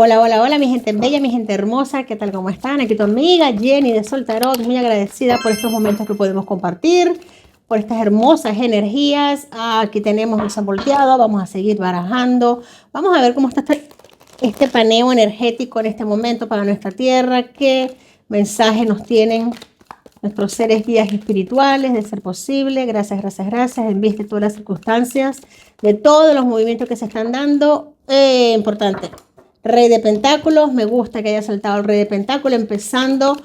Hola, hola, hola, mi gente bella, mi gente hermosa, ¿qué tal? ¿Cómo están? Aquí tu amiga Jenny de Sol Tarot, muy agradecida por estos momentos que podemos compartir, por estas hermosas energías. Aquí tenemos el San volteado, vamos a seguir barajando, vamos a ver cómo está este paneo energético en este momento para nuestra tierra, qué mensaje nos tienen nuestros seres guías espirituales, de ser posible. Gracias, gracias, gracias, en vista de todas las circunstancias, de todos los movimientos que se están dando. Importante. Rey de Pentáculos, me gusta que haya saltado el Rey de Pentáculos, empezando.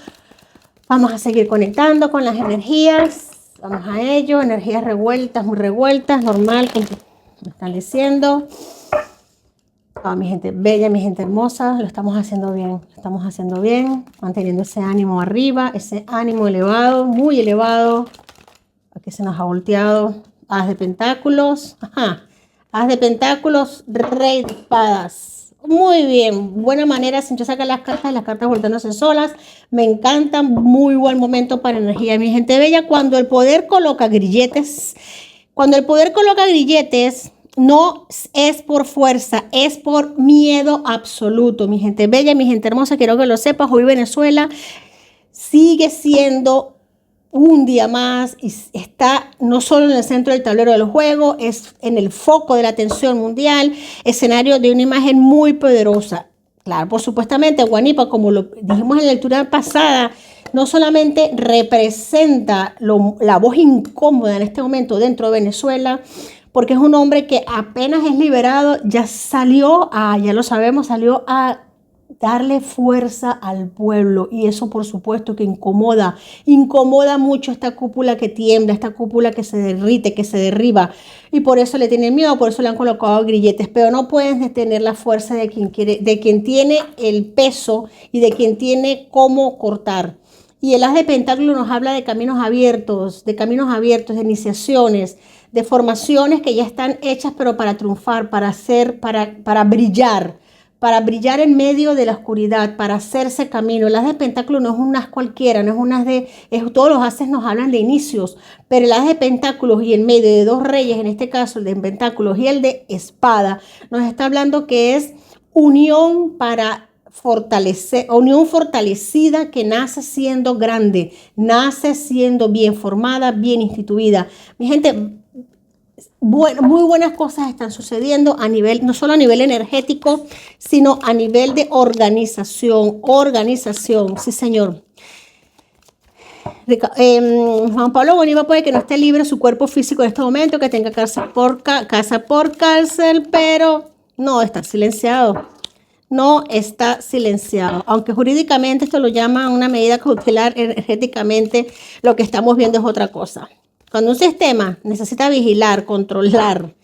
Vamos a seguir conectando con las energías. Vamos a ello, energías revueltas, muy revueltas, normal, como me están diciendo. Mi gente bella, mi gente hermosa, lo estamos haciendo bien, manteniendo ese ánimo arriba, ese ánimo elevado, muy elevado. Aquí se nos ha volteado. As de Pentáculos, ajá. As de Pentáculos, Rey de Espadas. Muy bien, buena manera, sin yo sacar las cartas volteándose solas. Me encantan, muy buen momento para energía, mi gente bella. Cuando el poder coloca grilletes, no es por fuerza, es por miedo absoluto, mi gente bella, mi gente hermosa. Quiero que lo sepas, hoy Venezuela sigue siendo un día más y está no solo en el centro del tablero del juego, es en el foco de la atención mundial, escenario de una imagen muy poderosa. Claro, por supuestamente Guanipa, como lo dijimos en la lectura pasada, no solamente representa la voz incómoda en este momento dentro de Venezuela, porque es un hombre que apenas es liberado, ya lo sabemos, salió a darle fuerza al pueblo, y eso por supuesto que incomoda mucho esta cúpula que tiembla, esta cúpula que se derrite, que se derriba, y por eso le tienen miedo, por eso le han colocado grilletes, pero no pueden detener la fuerza de quien tiene el peso y de quien tiene cómo cortar. Y el As de Pentáculos nos habla de caminos abiertos, de iniciaciones, de formaciones que ya están hechas, pero para triunfar, para brillar en medio de la oscuridad, para hacerse camino. El As de Pentáculos no es un as cualquiera, no es un as todos los ases nos hablan de inicios, pero el As de Pentáculos y en medio de dos reyes, en este caso el de Pentáculos y el de Espada, nos está hablando que es unión para fortalecer, unión fortalecida que nace siendo grande, nace siendo bien formada, bien instituida. Mi gente, muy buenas cosas están sucediendo a nivel, no solo a nivel energético, sino a nivel de organización, sí señor. Juan Pablo Bolívar puede que no esté libre su cuerpo físico en este momento, que tenga casa por cárcel, pero no está silenciado. No está silenciado, aunque jurídicamente esto lo llama una medida cautelar, energéticamente lo que estamos viendo es otra cosa. Cuando un sistema necesita vigilar, controlar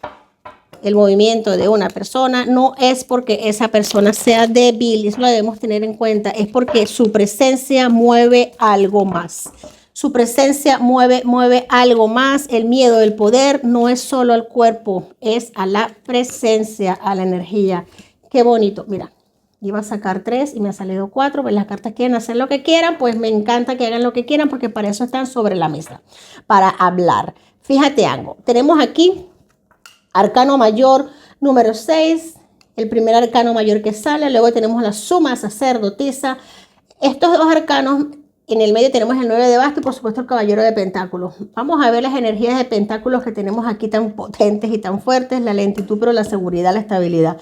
el movimiento de una persona, no es porque esa persona sea débil, eso lo debemos tener en cuenta, es porque su presencia mueve algo más. Su presencia mueve algo más. El miedo, el poder no es solo al cuerpo, es a la presencia, a la energía. Qué bonito, mira, iba a sacar 3 y me ha salido 4, pues las cartas quieren hacer lo que quieran, pues me encanta que hagan lo que quieran porque para eso están sobre la mesa, para hablar. Fíjate algo, tenemos aquí Arcano Mayor número 6, el primer Arcano Mayor que sale, luego tenemos la Suma Sacerdotisa. Estos dos arcanos, en el medio tenemos el 9 de bastos y por supuesto el Caballero de Pentáculos. Vamos a ver las energías de Pentáculos que tenemos aquí tan potentes y tan fuertes, la lentitud, pero la seguridad, la estabilidad.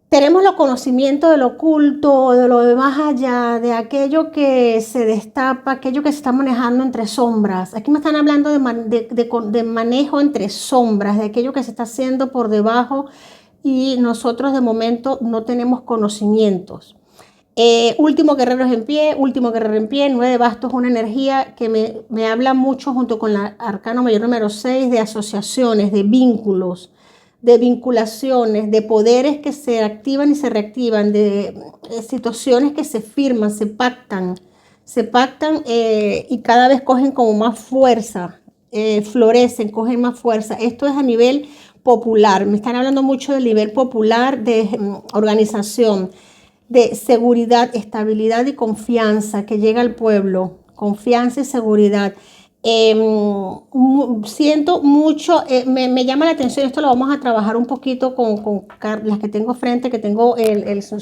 Tenemos los conocimientos de lo oculto, de lo de más allá, de aquello que se destapa, aquello que se está manejando entre sombras. Aquí me están hablando de manejo entre sombras, de aquello que se está haciendo por debajo y nosotros de momento no tenemos conocimientos. Último guerrero en pie, 9 de bastos, una energía que me habla mucho junto con la Arcano Mayor número 6 de asociaciones, de vínculos, de vinculaciones, de poderes que se activan y se reactivan, de situaciones que se firman, se pactan y cada vez cogen como más fuerza, florecen, cogen más fuerza. Esto es a nivel popular, me están hablando mucho del nivel popular de organización, de seguridad, estabilidad y confianza que llega al pueblo, confianza y seguridad. Siento mucho, me llama la atención, esto lo vamos a trabajar un poquito con las que tengo frente, que tengo el Sun,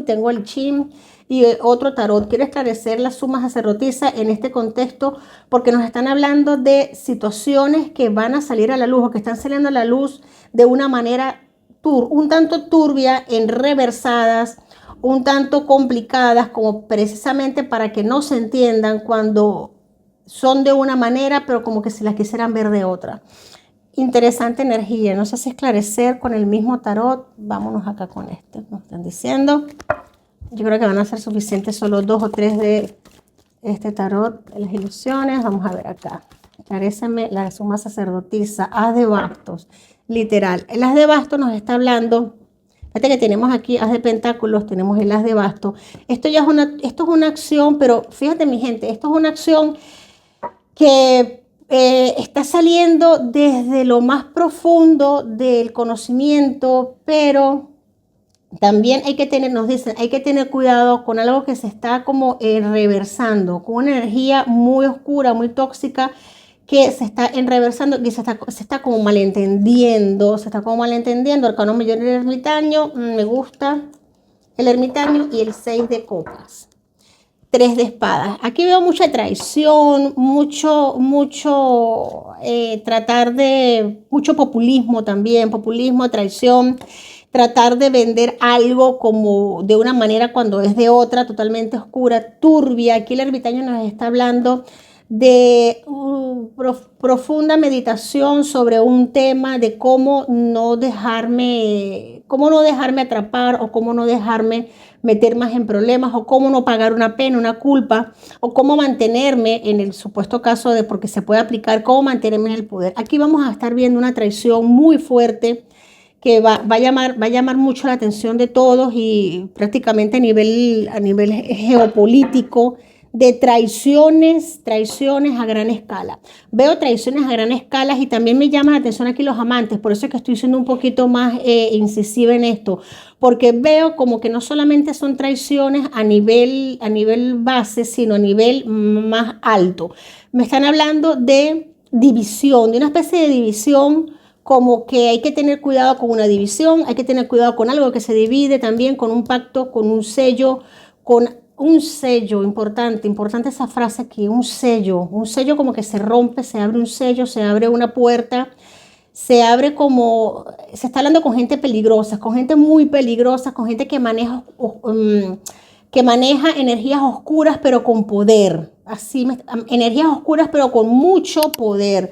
tengo el Chin y otro tarot. Quiero esclarecer la suma sacerdotisa en este contexto porque nos están hablando de situaciones que van a salir a la luz o que están saliendo a la luz de una manera un tanto turbia, enreversadas, un tanto complicadas, como precisamente para que no se entiendan cuando son de una manera, pero como que se las quisieran ver de otra. Interesante energía, no sé si esclarecer con el mismo tarot. Vámonos acá con este, nos están diciendo. Yo creo que van a ser suficientes solo 2 o 3 de este tarot de las ilusiones. Vamos a ver acá. Esclaréceme la suma sacerdotisa, As de bastos, literal. El As de bastos nos está hablando. Fíjate que tenemos aquí As de pentáculos, tenemos el As de bastos. Esto es una acción, pero fíjate mi gente, esto es una acción que está saliendo desde lo más profundo del conocimiento, pero también hay que tener, nos dicen, hay que tener cuidado con algo que se está como reversando, con una energía muy oscura, muy tóxica, que se está enreversando y se está como malentendiendo, Arcano mayor del ermitaño, me gusta el ermitaño y el 6 de copas. 3 de espadas. Aquí veo mucha traición, mucho mucho populismo también, populismo, traición, tratar de vender algo como de una manera cuando es de otra, totalmente oscura, turbia. Aquí el ermitaño nos está hablando de profunda meditación sobre un tema de cómo no dejarme atrapar o cómo no dejarme meter más en problemas o cómo no pagar una pena, una culpa o cómo mantenerme en el supuesto caso de porque se puede aplicar, cómo mantenerme en el poder. Aquí vamos a estar viendo una traición muy fuerte que va a llamar mucho la atención de todos y prácticamente a nivel geopolítico, de traiciones a gran escala. Veo traiciones a gran escala y también me llama la atención aquí los amantes, por eso es que estoy siendo un poquito más incisiva en esto, porque veo como que no solamente son traiciones a nivel base, sino a nivel más alto. Me están hablando de división, de una especie de división, como que hay que tener cuidado con una división, hay que tener cuidado con algo que se divide también, con un pacto, con un sello, importante esa frase aquí, un sello como que se rompe, se abre un sello, se abre una puerta, se abre como, se está hablando con gente peligrosa, con gente muy peligrosa, con gente que maneja energías oscuras pero con poder, energías oscuras pero con mucho poder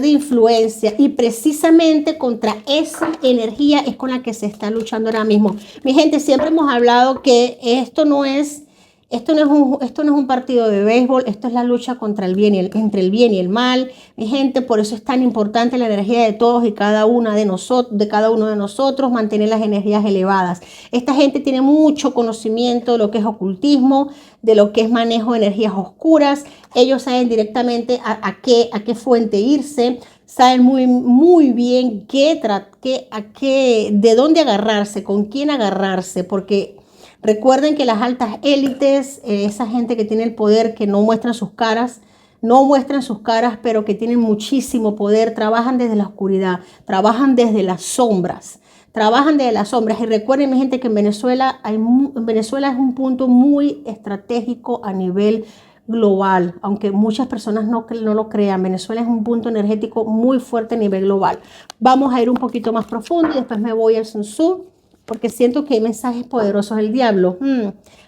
de influencia, y precisamente contra esa energía es con la que se está luchando ahora mismo. Mi gente, siempre hemos hablado que esto no es un partido de béisbol, esto es la lucha contra entre el bien y el mal. Mi gente, por eso es tan importante la energía de todos y cada uno de nosotros, mantener las energías elevadas. Esta gente tiene mucho conocimiento de lo que es ocultismo, de lo que es manejo de energías oscuras. Ellos saben directamente a qué fuente irse, saben muy bien de dónde agarrarse, con quién agarrarse, porque recuerden que las altas élites, esa gente que tiene el poder, que no muestran sus caras, pero que tienen muchísimo poder, trabajan desde la oscuridad, trabajan desde las sombras. Y recuerden, mi gente, que en Venezuela es un punto muy estratégico a nivel global, aunque muchas personas no lo crean. Venezuela es un punto energético muy fuerte a nivel global. Vamos a ir un poquito más profundo y después me voy al Sun Tzu, porque siento que hay mensajes poderosos. El diablo,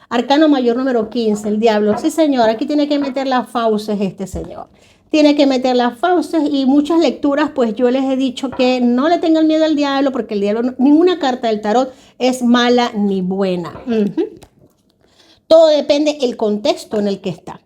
arcano mayor número 15, el diablo. Sí, señor, aquí tiene que meter las fauces este señor. Tiene que meter las fauces, y muchas lecturas, pues yo les he dicho que no le tengan miedo al diablo, porque el diablo, ninguna carta del tarot es mala ni buena. Todo depende del contexto en el que está.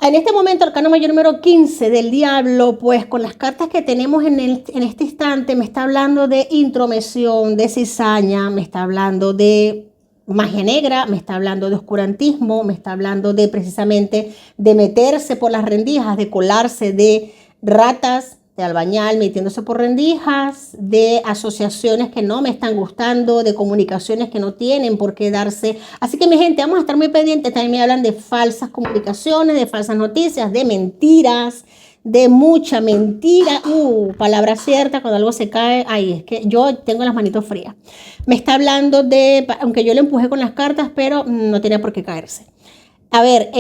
En este momento, arcano mayor número 15 del diablo, pues con las cartas que tenemos en este instante, me está hablando de intromisión, de cizaña, me está hablando de magia negra, me está hablando de oscurantismo, me está hablando de precisamente de meterse por las rendijas, de colarse, de ratas, de albañal metiéndose por rendijas, de asociaciones que no me están gustando, de comunicaciones que no tienen por qué darse. Así que mi gente, vamos a estar muy pendientes. También me hablan de falsas comunicaciones, de falsas noticias, de mentiras, de mucha mentira. Palabra cierta, cuando algo se cae, ay, es que yo tengo las manitos frías. Me está hablando de, aunque yo le empujé con las cartas, pero no tenía por qué caerse. A ver,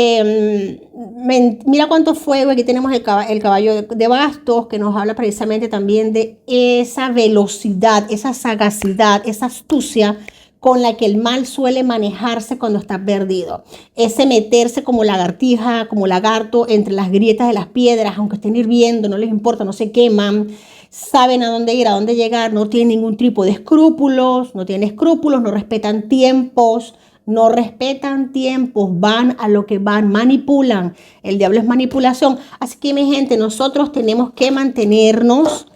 mira cuánto fuego. Aquí tenemos el caballo de bastos, que nos habla precisamente también de esa velocidad, esa sagacidad, esa astucia con la que el mal suele manejarse cuando está perdido. Ese meterse como lagartija, como lagarto entre las grietas de las piedras, aunque estén hirviendo, no les importa, no se queman. Saben a dónde ir, a dónde llegar, no tienen ningún tipo de escrúpulos, no respetan tiempos, van a lo que van, manipulan. El diablo es manipulación. Así que mi gente, nosotros tenemos que mantenernos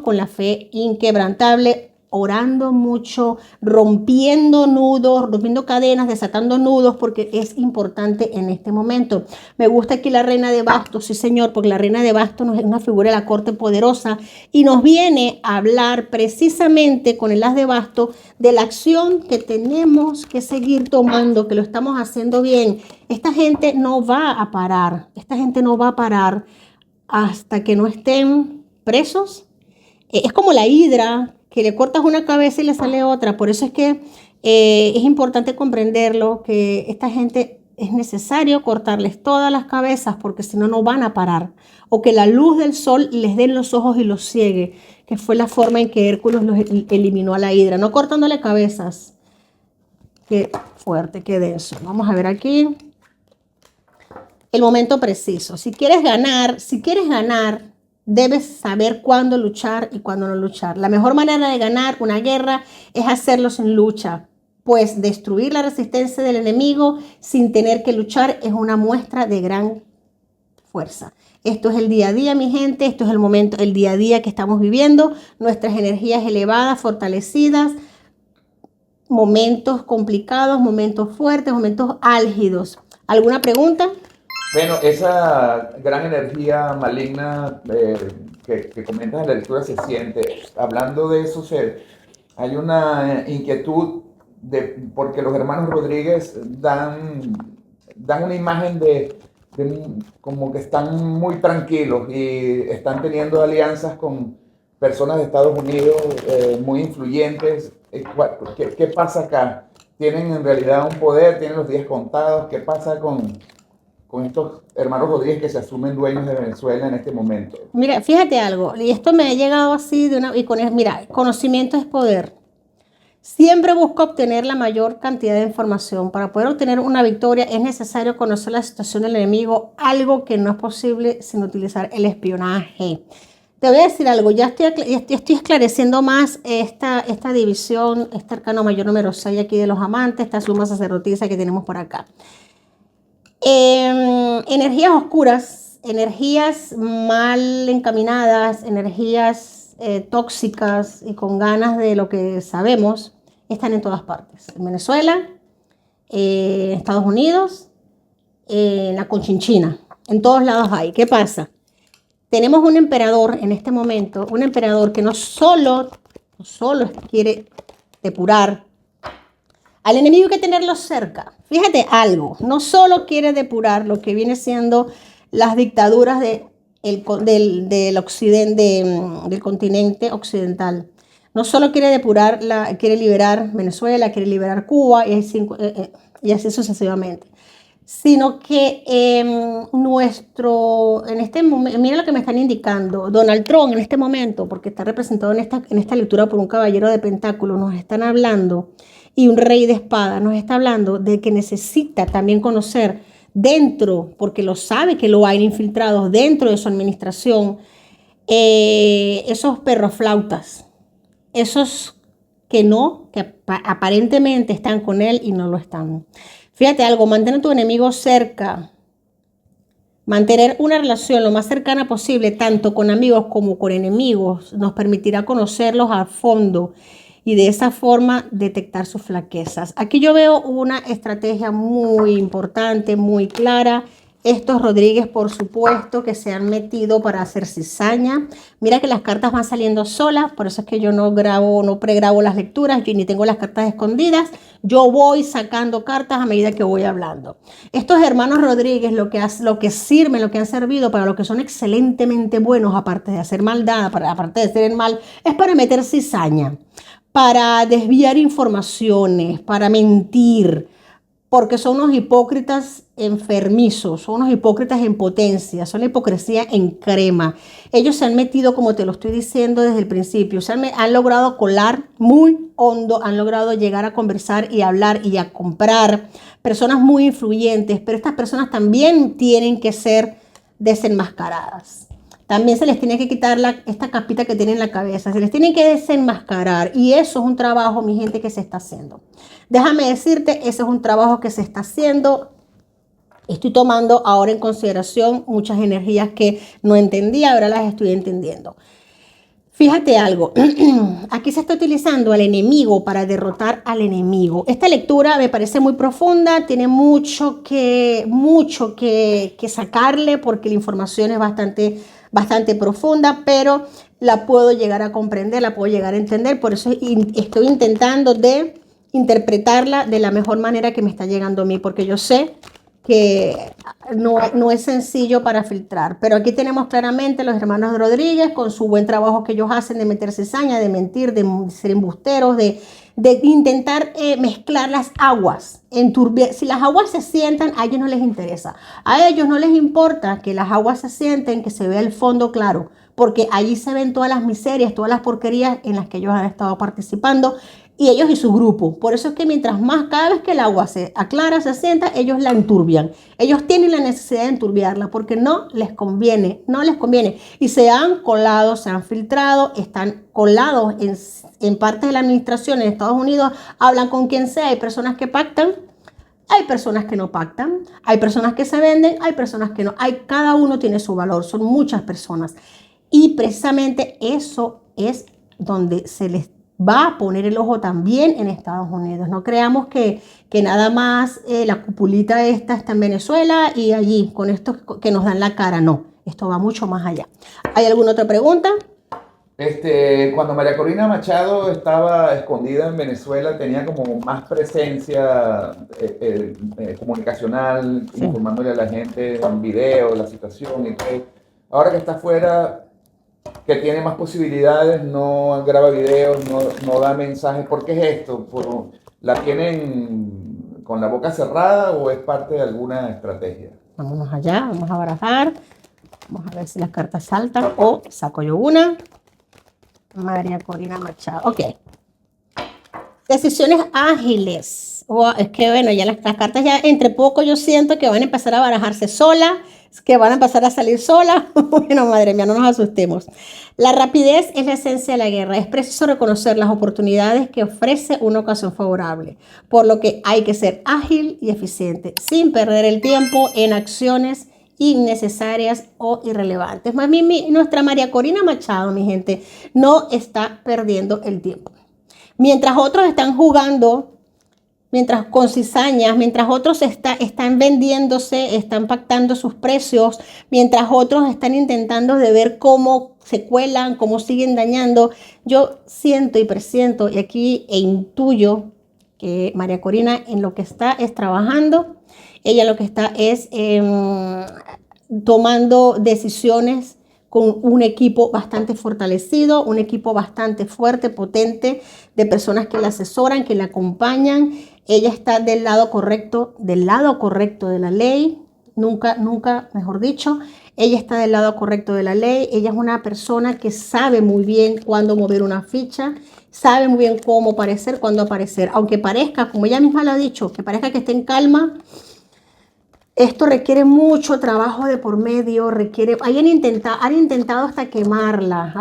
con la fe inquebrantable, orando mucho, rompiendo nudos, rompiendo cadenas, desatando nudos, porque es importante en este momento. Me gusta aquí la reina de bastos, sí señor, porque la reina de bastos es una figura de la corte poderosa y nos viene a hablar precisamente con el as de bastos de la acción que tenemos que seguir tomando, que lo estamos haciendo bien. Esta gente no va a parar, hasta que no estén presos. Es como la hidra, que le cortas una cabeza y le sale otra. Por eso es que es importante comprenderlo, que esta gente es necesario cortarles todas las cabezas, porque si no, no van a parar. O que la luz del sol les dé en los ojos y los ciegue, que fue la forma en que Hércules los eliminó a la hidra, no cortándole cabezas. Qué fuerte, qué denso. Vamos a ver aquí el momento preciso. Si quieres ganar, debes saber cuándo luchar y cuándo no luchar. La mejor manera de ganar una guerra es hacerlo sin lucha, pues destruir la resistencia del enemigo sin tener que luchar es una muestra de gran fuerza. Esto es el día a día, mi gente. Esto es el momento, el día a día que estamos viviendo. Nuestras energías elevadas, fortalecidas, momentos complicados, momentos fuertes, momentos álgidos. ¿Alguna pregunta? Bueno, esa gran energía maligna que comentas en la lectura se siente. Hablando de eso, hay una inquietud porque los hermanos Rodríguez dan una imagen como que están muy tranquilos y están teniendo alianzas con personas de Estados Unidos muy influyentes. ¿Qué pasa acá? ¿Tienen en realidad un poder? ¿Tienen los días contados? ¿Qué pasa con estos hermanos Rodríguez que se asumen dueños de Venezuela en este momento? Mira, fíjate algo, y esto me ha llegado así mira, conocimiento es poder. Siempre busco obtener la mayor cantidad de información. Para poder obtener una victoria es necesario conocer la situación del enemigo, algo que no es posible sin utilizar el espionaje. Te voy a decir algo, ya estoy esclareciendo más esta división, este arcano mayor número 6 aquí de los amantes, esta suma sacerdotisa que tenemos por acá. Energías oscuras, energías mal encaminadas, energías tóxicas y con ganas de lo que sabemos, están en todas partes. En Venezuela, en Estados Unidos, en la Conchinchina, en todos lados hay. ¿Qué pasa? Tenemos un emperador en este momento, un emperador que no solo quiere depurar al enemigo, hay que tenerlo cerca. Fíjate algo, no solo quiere depurar lo que viene siendo las dictaduras del occidente, del continente occidental. No solo quiere depurar, quiere liberar Venezuela, quiere liberar Cuba y así sucesivamente. Sino que en este momento, mira lo que me están indicando, Donald Trump en este momento, porque está representado en esta lectura por un caballero de pentáculos, nos están hablando, y un rey de espada, nos está hablando de que necesita también conocer dentro, porque lo sabe que lo hay infiltrados dentro de su administración, esos perroflautas, esos que aparentemente están con él y no lo están. Fíjate algo, mantener a tu enemigo cerca, mantener una relación lo más cercana posible, tanto con amigos como con enemigos, nos permitirá conocerlos a fondo y de esa forma detectar sus flaquezas. Aquí yo veo una estrategia muy importante, muy clara, Estos Rodríguez, por supuesto, que se han metido para hacer cizaña. Mira que las cartas van saliendo solas, por eso es que yo no grabo, no pregrabo las lecturas, yo ni tengo las cartas escondidas. Yo voy sacando cartas a medida que voy hablando. Estos hermanos Rodríguez, lo que sirven, lo que han servido, para lo que son excelentemente buenos, aparte de hacer maldad, aparte de hacer el mal, es para meter cizaña, para desviar informaciones, para mentir, porque son unos hipócritas enfermizos, son unos hipócritas en potencia, son la hipocresía en crema. Ellos se han metido, como te lo estoy diciendo desde el principio, han logrado colar muy hondo, han logrado llegar a conversar y a hablar y a comprar personas muy influyentes, pero estas personas también tienen que ser desenmascaradas. También se les tiene que quitar esta capita que tienen en la cabeza, se les tiene que desenmascarar, y eso es un trabajo, mi gente, que se está haciendo. Déjame decirte, ese es un trabajo que se está haciendo. Estoy tomando ahora en consideración muchas energías que no entendía, ahora las estoy entendiendo. Fíjate algo, aquí se está utilizando al enemigo para derrotar al enemigo. Esta lectura me parece muy profunda, tiene mucho que sacarle, porque la información es bastante profunda, pero la puedo llegar a comprender, la puedo llegar a entender, por eso estoy intentando de interpretarla de la mejor manera que me está llegando a mí, porque yo sé que no es sencillo para filtrar. Pero aquí tenemos claramente los hermanos Rodríguez con su buen trabajo que ellos hacen de meter cizaña, de mentir, de ser embusteros, de intentar mezclar las aguas. Si las aguas se sientan, a ellos no les interesa. A ellos no les importa que las aguas se sienten, que se vea el fondo claro, porque allí se ven todas las miserias, todas las porquerías en las que ellos han estado participando, y ellos y su grupo. Por eso es que mientras más, cada vez que el agua se aclara, se sienta, ellos la enturbian. Ellos tienen la necesidad de enturbiarla porque no les conviene. Y se han colado, se han filtrado, están colados en partes de la administración en Estados Unidos, hablan con quien sea. Hay personas que pactan, hay personas que no pactan, hay personas que se venden, hay personas que no. Cada uno tiene su valor, son muchas personas. Y precisamente eso es donde se les va a poner el ojo también en Estados Unidos. No creamos que nada más la cupulita esta está en Venezuela y allí con estos que nos dan la cara. No, esto va mucho más allá. ¿Hay alguna otra pregunta? Cuando María Corina Machado estaba escondida en Venezuela, tenía como más presencia comunicacional, sí, informándole a la gente en video, la situación y todo. Ahora que está afuera, que tiene más posibilidades, no graba videos, no da mensajes. ¿Por qué es esto? ¿La tienen con la boca cerrada o es parte de alguna estrategia? Vámonos allá, vamos a barajar. Vamos a ver si las cartas saltan o saco yo una. María Corina Machado. Ok. Decisiones ágiles. Es que bueno, ya las cartas ya entre poco yo siento que van a empezar a barajarse solas, que van a empezar a salir solas. Bueno, madre mía, no nos asustemos. La rapidez es la esencia de la guerra. Es preciso reconocer las oportunidades que ofrece una ocasión favorable, por lo que hay que ser ágil y eficiente, sin perder el tiempo en acciones innecesarias o irrelevantes. Más bien, nuestra María Corina Machado, mi gente, no está perdiendo el tiempo. Mientras otros están jugando, mientras con cizañas, mientras otros están vendiéndose, están pactando sus precios, mientras otros están intentando de ver cómo se cuelan, cómo siguen dañando, yo siento y presiento y aquí intuyo que María Corina en lo que está es trabajando. Ella lo que está es tomando decisiones con un equipo bastante fortalecido, un equipo bastante fuerte, potente, de personas que la asesoran, que la acompañan. Ella está del lado correcto de la ley, nunca, mejor dicho, ella está del lado correcto de la ley. Ella es una persona que sabe muy bien cuándo mover una ficha, sabe muy bien cómo aparecer, cuándo aparecer. Aunque parezca, como ella misma lo ha dicho, que parezca que esté en calma, esto requiere mucho trabajo de por medio, han intentado hasta quemarla,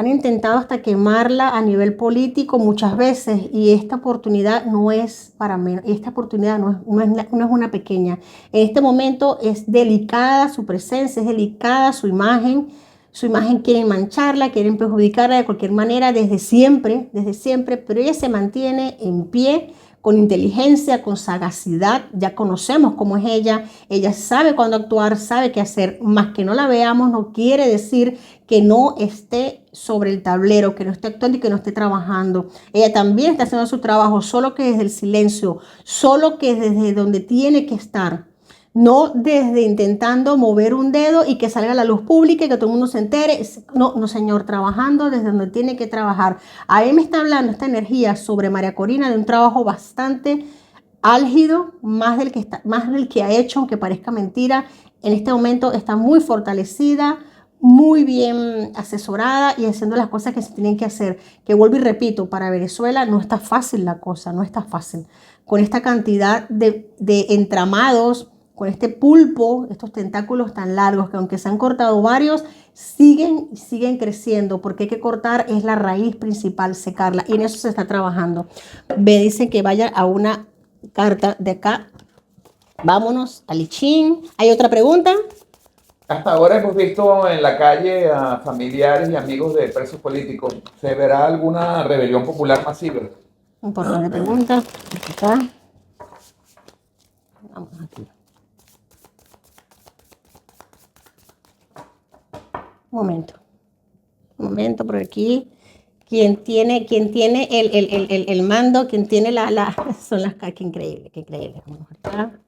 a nivel político muchas veces, y esta oportunidad no es para menos, esta oportunidad no es una pequeña. En este momento es delicada su presencia, es delicada su imagen quieren mancharla, quieren perjudicarla de cualquier manera desde siempre, pero ella se mantiene en pie con inteligencia, con sagacidad. Ya conocemos cómo es ella sabe cuándo actuar, sabe qué hacer, más que no la veamos no quiere decir que no esté sobre el tablero, que no esté actuando y que no esté trabajando. Ella también está haciendo su trabajo, solo que desde el silencio, solo que desde donde tiene que estar. No desde intentando mover un dedo y que salga a la luz pública y que todo el mundo se entere. No, no, señor, trabajando desde donde tiene que trabajar. Ahí me está hablando esta energía sobre María Corina de un trabajo bastante álgido, más del que ha hecho, aunque parezca mentira. En este momento está muy fortalecida, muy bien asesorada y haciendo las cosas que se tienen que hacer. Que vuelvo y repito, para Venezuela no está fácil la cosa, no está fácil. Con esta cantidad de entramados, con este pulpo, estos tentáculos tan largos que aunque se han cortado varios, siguen creciendo, porque hay que cortar, es la raíz principal, secarla, y en eso se está trabajando. Me dicen que vaya a una carta de acá. Vámonos al I Ching. ¿Hay otra pregunta? Hasta ahora hemos visto en la calle a familiares y amigos de presos políticos. ¿Se verá alguna rebelión popular masiva? Importante pregunta. Acá. Vamos aquí. Un momento por aquí. Quien tiene el mando, quien tiene son las cartas, qué increíble, qué increíble. Vamos acá.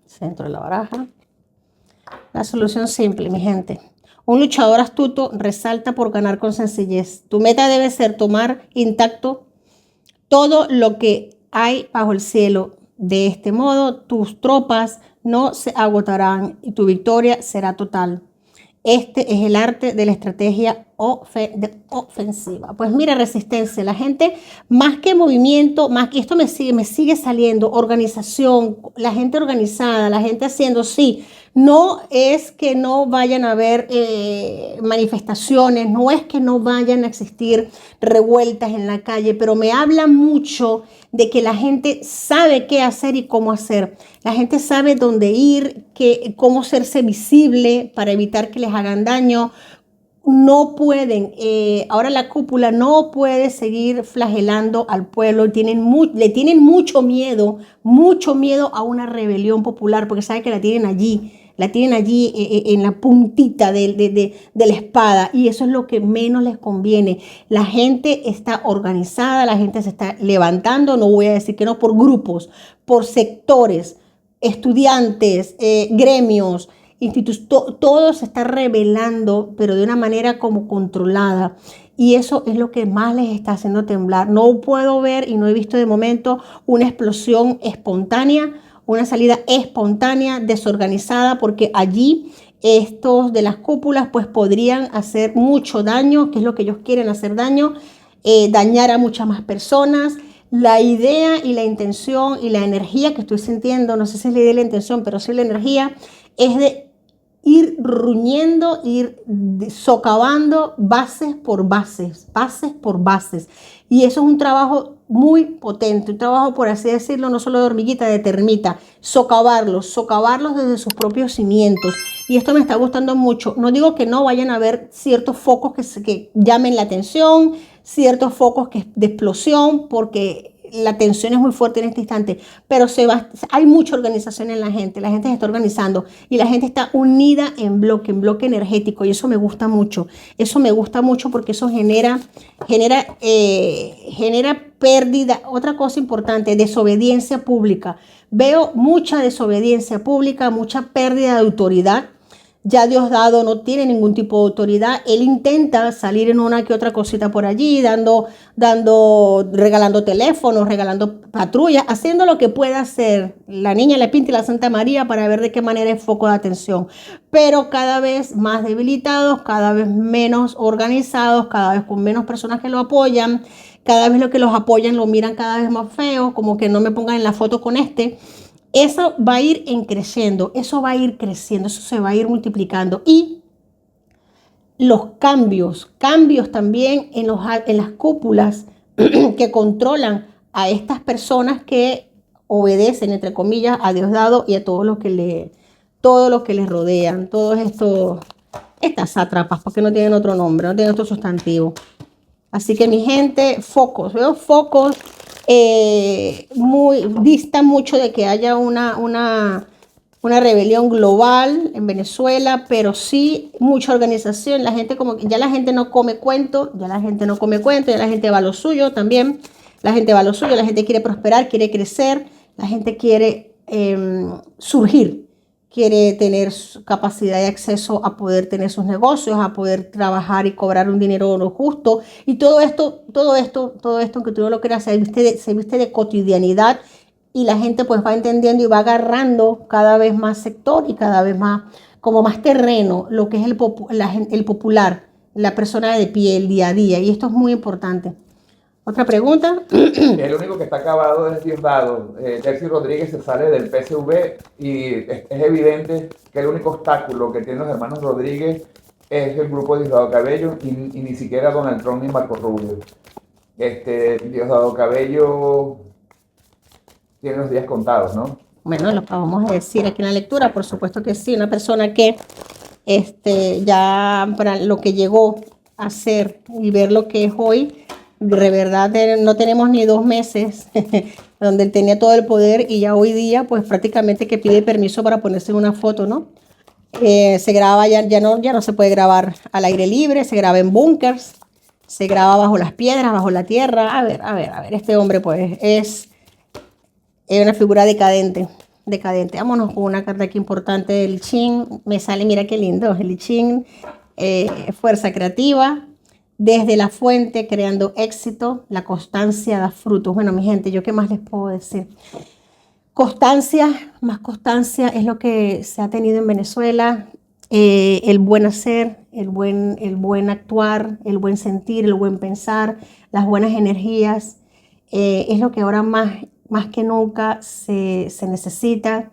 Centro de la baraja. La solución simple, mi gente. Un luchador astuto resalta por ganar con sencillez. Tu meta debe ser tomar intacto todo lo que hay bajo el cielo. De este modo, tus tropas no se agotarán y tu victoria será total. Este es el arte de la estrategia ofensiva. Pues mira, resistencia. La gente, más que movimiento, más que esto me sigue saliendo, organización, la gente organizada, la gente haciendo, sí. No es que no vayan a haber manifestaciones, no es que no vayan a existir revueltas en la calle, pero me habla mucho de que la gente sabe qué hacer y cómo hacer. La gente sabe dónde ir, cómo hacerse visible para evitar que les hagan daño. No pueden, ahora la cúpula no puede seguir flagelando al pueblo, le tienen mucho miedo a una rebelión popular, porque saben que la tienen allí en la puntita de la espada, y eso es lo que menos les conviene. La gente está organizada, la gente se está levantando, no voy a decir que no, por grupos, por sectores, estudiantes, gremios, todo se está rebelando, pero de una manera como controlada. Y eso es lo que más les está haciendo temblar. No puedo ver y no he visto de momento una explosión espontánea, una salida espontánea, desorganizada, porque allí estos de las cúpulas pues podrían hacer mucho daño, que es lo que ellos quieren, hacer daño, dañar a muchas más personas. La idea y la intención y la energía que estoy sintiendo, no sé si es la idea y la intención, pero sí la energía, es de ir ruñendo, ir socavando bases por bases. Y eso es un trabajo muy potente, un trabajo, por así decirlo, no solo de hormiguita, de termita, socavarlos desde sus propios cimientos. Y esto me está gustando mucho. No digo que no vayan a haber ciertos focos que llamen la atención, ciertos focos de explosión, porque la tensión es muy fuerte en este instante, pero hay mucha organización en la gente se está organizando y la gente está unida en bloque energético, y eso me gusta mucho porque eso genera pérdida. Otra cosa importante, desobediencia pública. Veo mucha desobediencia pública, mucha pérdida de autoridad. Ya Diosdado no tiene ningún tipo de autoridad. Él intenta salir en una que otra cosita por allí, regalando teléfonos, regalando patrullas, haciendo lo que pueda hacer la niña, la Pinta y la Santa María para ver de qué manera es foco de atención. Pero cada vez más debilitados, cada vez menos organizados, cada vez con menos personas que lo apoyan. Cada vez lo que los apoyan lo miran cada vez más feo, como que no me pongan en la foto con este. Eso va a ir creciendo, eso va a ir creciendo, eso se va a ir multiplicando. Y los cambios también en las cúpulas que controlan a estas personas que obedecen, entre comillas, a Diosdado y a todo lo que les rodean, todos estas sátrapas, porque no tienen otro nombre, no tienen otro sustantivo. Así que mi gente, focos, veo focos, dista mucho de que haya una rebelión global en Venezuela, pero sí mucha organización. La gente como que ya la gente no come cuento, ya la gente va a lo suyo también. La gente va a lo suyo, la gente quiere prosperar, quiere crecer, la gente quiere surgir, quiere tener capacidad de acceso a poder tener sus negocios, a poder trabajar y cobrar un dinero justo. Y todo esto, aunque tú no lo creas, se viste de cotidianidad y la gente pues va entendiendo y va agarrando cada vez más sector y cada vez más, como más terreno, lo que es el popular, la persona de pie, el día a día. Y esto es muy importante. ¿Otra pregunta? El único que está acabado es Diosdado. Delcy Rodríguez se sale del PSV y es evidente que el único obstáculo que tienen los hermanos Rodríguez es el grupo de Diosdado Cabello y ni siquiera Donald Trump ni Marco Rubio. Diosdado Cabello tiene los días contados, ¿no? Bueno, lo vamos a decir aquí en la lectura, por supuesto que sí, una persona que ya para lo que llegó a ser y ver lo que es hoy, de verdad no tenemos ni 2 meses donde él tenía todo el poder y ya hoy día pues prácticamente que pide permiso para ponerse en una foto, ¿no? Se graba, ya no se puede grabar al aire libre, se graba en búnkers, se graba bajo las piedras, bajo la tierra. A ver, este hombre pues es una figura decadente. Vámonos con una carta aquí importante del I Ching. Me sale, mira qué lindo, el I Ching, fuerza creativa, desde la fuente, creando éxito, la constancia da frutos. Bueno, mi gente, ¿yo qué más les puedo decir? Más constancia es lo que se ha tenido en Venezuela, el buen hacer, el buen actuar, el buen sentir, el buen pensar, las buenas energías, es lo que ahora más que nunca se necesita.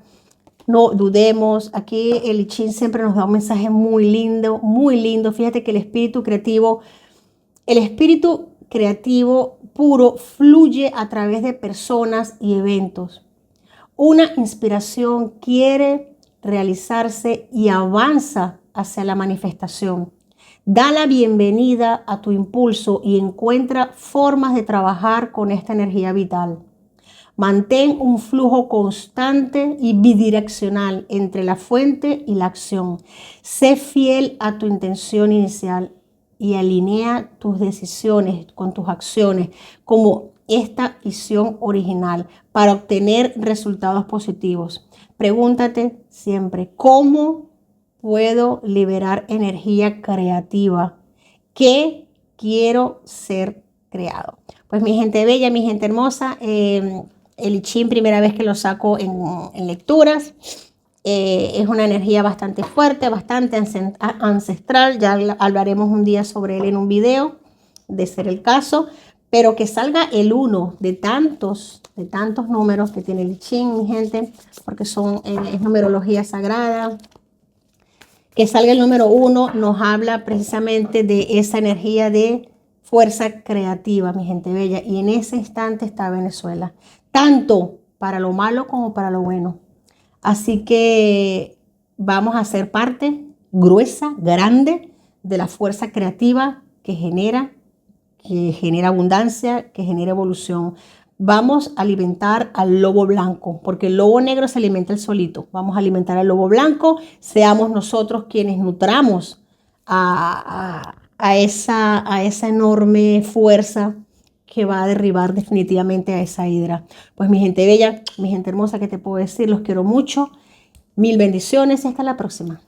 No dudemos, aquí el I Ching siempre nos da un mensaje muy lindo, muy lindo. Fíjate que el espíritu creativo puro fluye a través de personas y eventos. Una inspiración quiere realizarse y avanza hacia la manifestación. Da la bienvenida a tu impulso y encuentra formas de trabajar con esta energía vital. Mantén un flujo constante y bidireccional entre la fuente y la acción. Sé fiel a tu intención inicial y alinea tus decisiones con tus acciones como esta visión original para obtener resultados positivos. Pregúntate siempre, ¿cómo puedo liberar energía creativa? ¿Qué quiero ser creado? Pues mi gente bella, mi gente hermosa, el I Ching primera vez que lo saco en lecturas. Es una energía bastante fuerte, bastante ancestral. Ya hablaremos un día sobre él en un video, de ser el caso. Pero que salga el 1 de tantos números que tiene el I Ching, mi gente, porque es numerología sagrada. Que salga el número 1 nos habla precisamente de esa energía de fuerza creativa, mi gente bella. Y en ese instante está Venezuela, tanto para lo malo como para lo bueno. Así que vamos a ser parte gruesa, grande, de la fuerza creativa que genera abundancia, que genera evolución. Vamos a alimentar al lobo blanco, porque el lobo negro se alimenta él solito. Vamos a alimentar al lobo blanco, seamos nosotros quienes nutramos a esa enorme fuerza que va a derribar definitivamente a esa hidra. Pues mi gente bella, mi gente hermosa, ¿qué te puedo decir? Los quiero mucho. 1000 bendiciones y hasta la próxima.